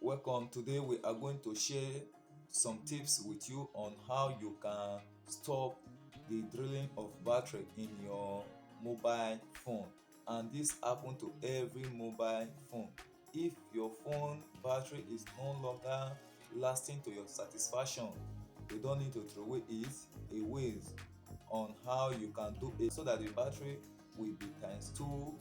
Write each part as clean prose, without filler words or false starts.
Welcome. Today we are going to share some tips with you on how you can stop the draining of battery in your mobile phone. And this happen to every mobile phone. If your phone battery is no longer lasting to your satisfaction, you don't need to throw it away on how you can do it so that the battery will be times two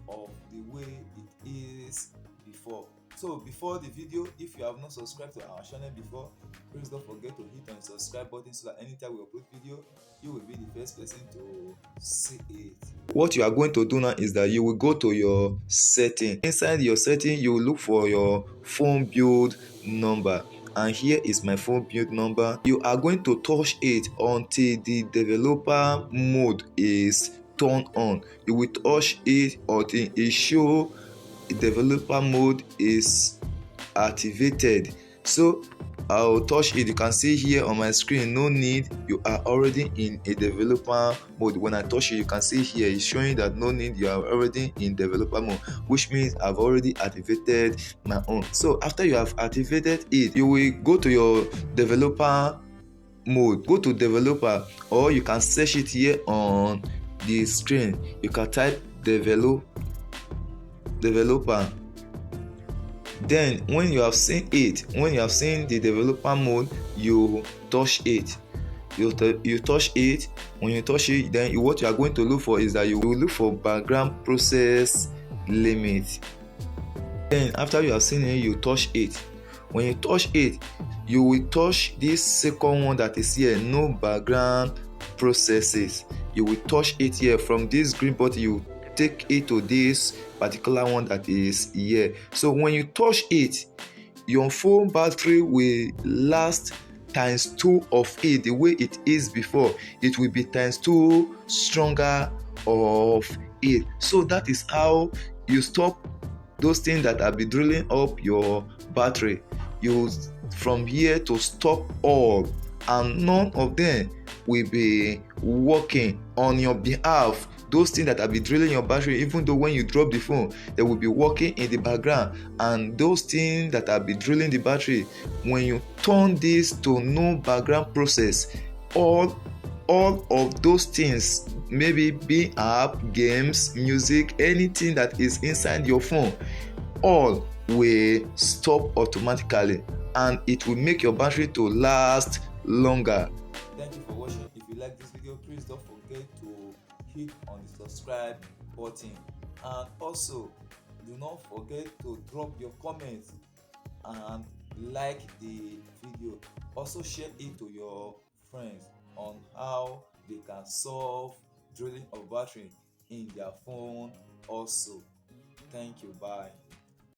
of the way it is before. So before the video, if you have not subscribed to our channel before, please don't forget to hit on the subscribe button so that anytime we upload video, you will be the first person to see it. What you are going to do now is that you will go to your setting. Inside your setting, you will look for your phone build number, and here is my phone build number. You are going to touch it until the developer mode is turned on. You will touch it until it show developer mode is activated. So I'll touch it. You can see here on my screen, no need, you are already in a developer mode. When I touch it, you can see here it's showing that no need, you are already in developer mode, which means I've already activated my own. So after you have activated it, you will go to your developer mode, go to developer, or you can search it here on the screen. You can type developer. Then when you have seen the developer mode, you touch it. You touch it. When you touch it, then what you are going to look for is that you will look for background process limit. Then after you have seen it, you touch it. When you touch it, you will touch this second one that is here, no background processes. You will touch it here. From this green button, you take it to this particular one that is here. So when you touch it, your phone battery will last times 2 of it. The way it is before, it will be times 2 stronger of it. So that is how you stop those things that are be drilling up your battery. You from here to stop all, and none of them will be working on your behalf. Those things that have been drilling your battery, even though when you drop the phone, they will be working in the background. And those things that have been drilling the battery, when you turn this to no background process, all of those things, maybe be app, games, music, anything that is inside your phone, all will stop automatically, and it will make your battery to last longer. Thank you for watching. If you like this video, please don't forget to hit on the subscribe button, and also do not forget to drop your comments and like the video. Also share it to your friends on how they can solve draining of battery in their phone also. Thank you. Bye.